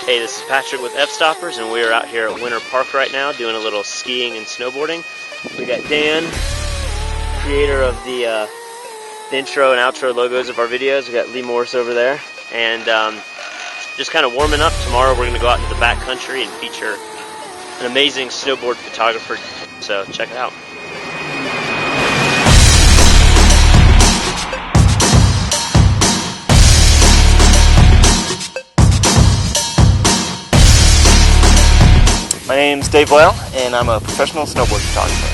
Hey, this is Patrick with Fstoppers, and we are out here at Winter Park right now doing a little skiing and snowboarding. We got Dan, creator of the intro and outro logos of our videos. We got Lee Morris over there, and just kind of warming up. Tomorrow we're going to go out into the back country and feature an amazing snowboard photographer, so check it out. My name's Dave Boyle, and I'm a professional snowboard photographer.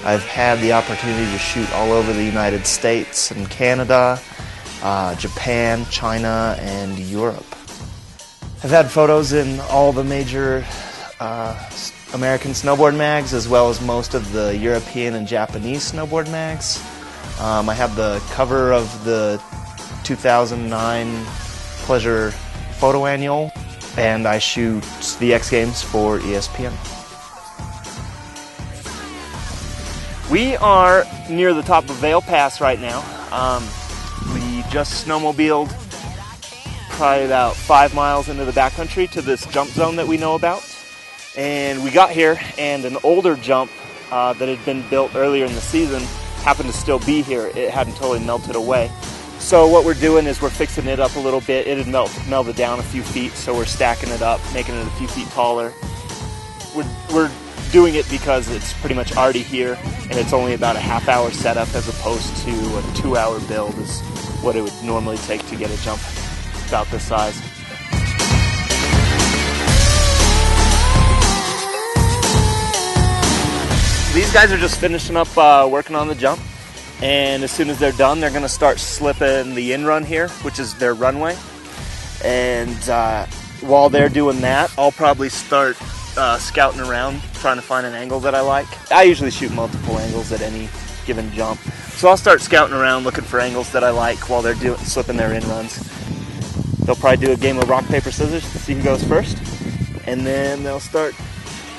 I've had the opportunity to shoot all over the United States and Canada, Japan, China, and Europe. I've had photos in all the major American snowboard mags, as well as most of the European and Japanese snowboard mags. I have the cover of the 2009 Pleasure photo annual, and I shoot the X Games for ESPN. We are near the top of Vail Pass right now. We just snowmobiled probably about 5 miles into the backcountry to this jump zone that we know about. And we got here, and an older jump that had been built earlier in the season happened to still be here. It hadn't totally melted away. So what we're doing is we're fixing it up a little bit. It had melted down a few feet, so we're stacking it up, making it a few feet taller. We're doing it because it's pretty much already here, and it's only about a half-hour setup as opposed to a 2-hour build is what it would normally take to get a jump about this size. These guys are just finishing up working on the jump, and as soon as they're done, they're going to start slipping the in-run here, which is their runway. And while they're doing that, I'll probably start scouting around, trying to find an angle that I like. I usually shoot multiple angles at any given jump, so I'll start scouting around looking for angles that I like while they're slipping their in-runs. They'll probably do a game of rock, paper, scissors to see who goes first, and then they'll start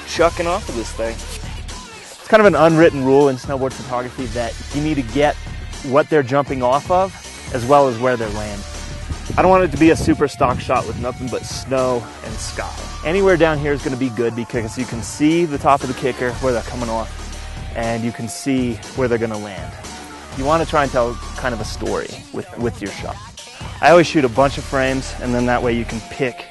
chucking off of this thing. It's kind of an unwritten rule in snowboard photography that you need to get what they're jumping off of as well as where they're landing. I don't want it to be a super stock shot with nothing but snow and sky. Anywhere down here is going to be good because you can see the top of the kicker where they're coming off, and you can see where they're going to land. You want to try and tell kind of a story with your shot. I always shoot a bunch of frames, and then that way you can pick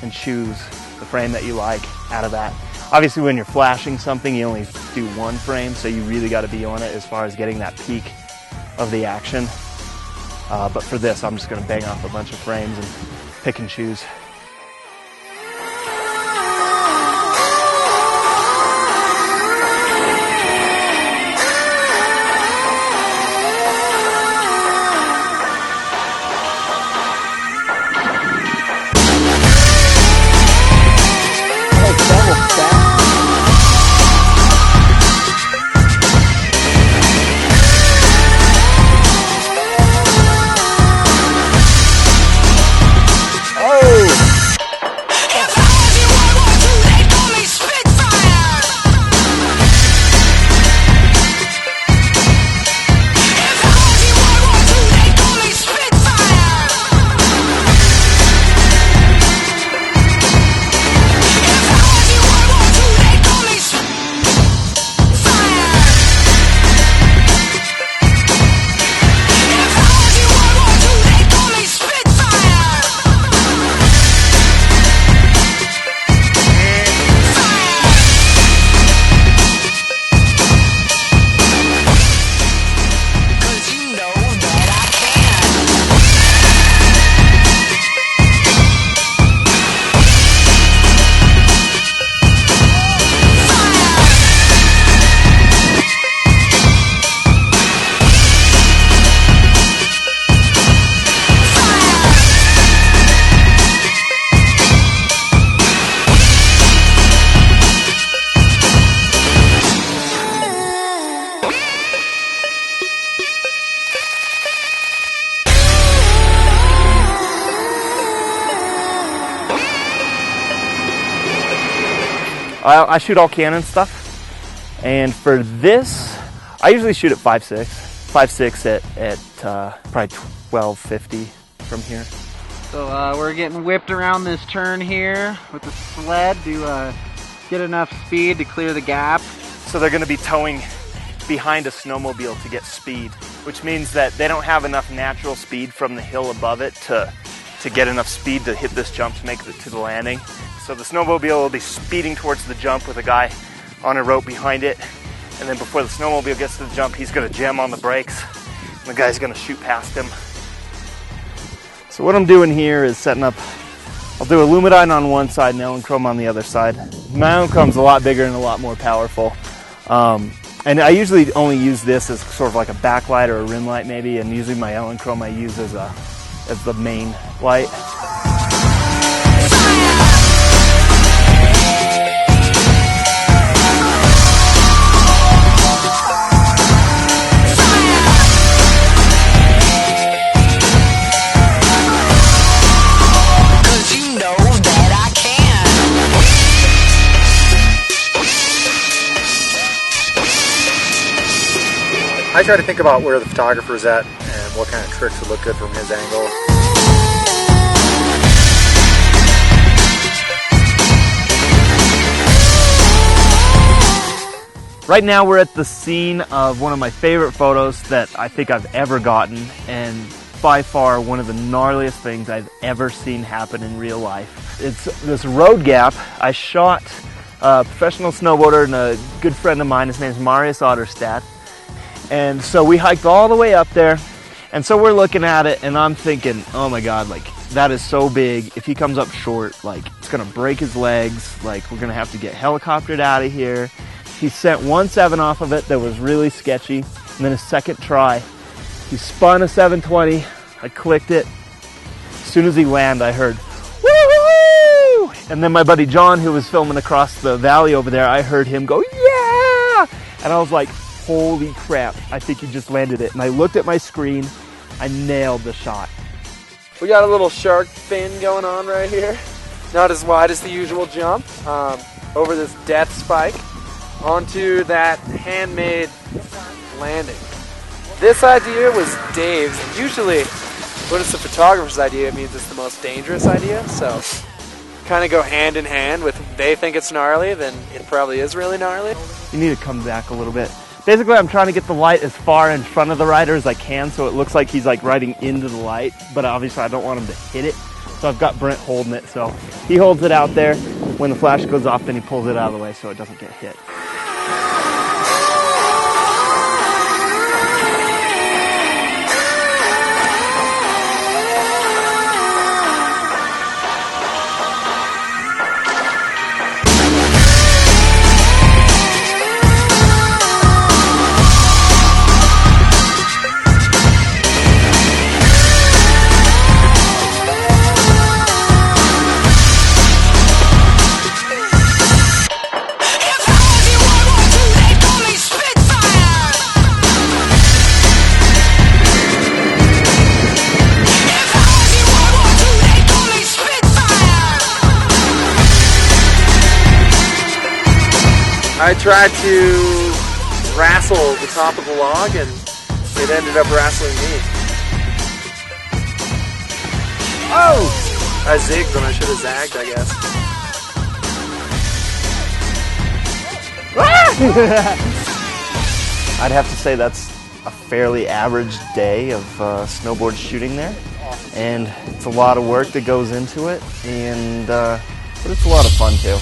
and choose the frame that you like out of that. Obviously when you're flashing something, you only do one frame, so you really got to be on it as far as getting that peak of the action. But for this, I'm just going to bang off a bunch of frames and pick and choose. Oh! I shoot all Canon stuff. And for this, I usually shoot at 5.6 at probably 1250 from here. So we're getting whipped around this turn here with the sled to get enough speed to clear the gap. So they're going to be towing behind a snowmobile to get speed, which means that they don't have enough natural speed from the hill above it to get enough speed to hit this jump to make it to the landing. So the snowmobile will be speeding towards the jump with a guy on a rope behind it, and then before the snowmobile gets to the jump, he's going to jam on the brakes, and the guy's going to shoot past him. So what I'm doing here is setting up, I'll do a Lumidyne on one side and Elechrome on the other side. My Elecchrome's a lot bigger and a lot more powerful. And I usually only use this as sort of like a backlight or a rim light maybe, and usually my Elechrome I use as the main light. I try to think about where the photographer's at and what kind of tricks would look good from his angle. Right now we're at the scene of one of my favorite photos that I think I've ever gotten, and by far one of the gnarliest things I've ever seen happen in real life. It's this road gap. I shot a professional snowboarder and a good friend of mine. His name's Marius Otterstadt. And so we hiked all the way up there, and so we're looking at it, and I'm thinking, oh my god, like, that is so big. If he comes up short, like, it's gonna break his legs, like, we're gonna have to get helicoptered out of here. He sent 1.7 off of it that was really sketchy, and then a second try, he spun a 720, I clicked it. As soon as he landed, I heard, woo! And then my buddy John, who was filming across the valley over there, I heard him go, yeah! And I was like, holy crap, I think he just landed it. And I looked at my screen, I nailed the shot. We got a little shark fin going on right here. Not as wide as the usual jump. Over this death spike onto that handmade landing. This idea was Dave's. Usually when it's the photographer's idea, it means it's the most dangerous idea. So kind of go hand in hand with they think it's gnarly, then it probably is really gnarly. You need to come back a little bit. Basically, I'm trying to get the light as far in front of the rider as I can, so it looks like he's like riding into the light, but obviously I don't want him to hit it. So I've got Brent holding it, so he holds it out there. When the flash goes off, then he pulls it out of the way so it doesn't get hit. I tried to wrestle the top of the log and it ended up wrestling me. Oh! I zigged when I should have zagged, I guess. I'd have to say that's a fairly average day of snowboard shooting there, and it's a lot of work that goes into it, and but it's a lot of fun too.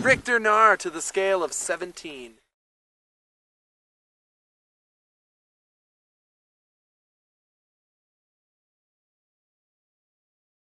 Richter Nar to the scale of 17.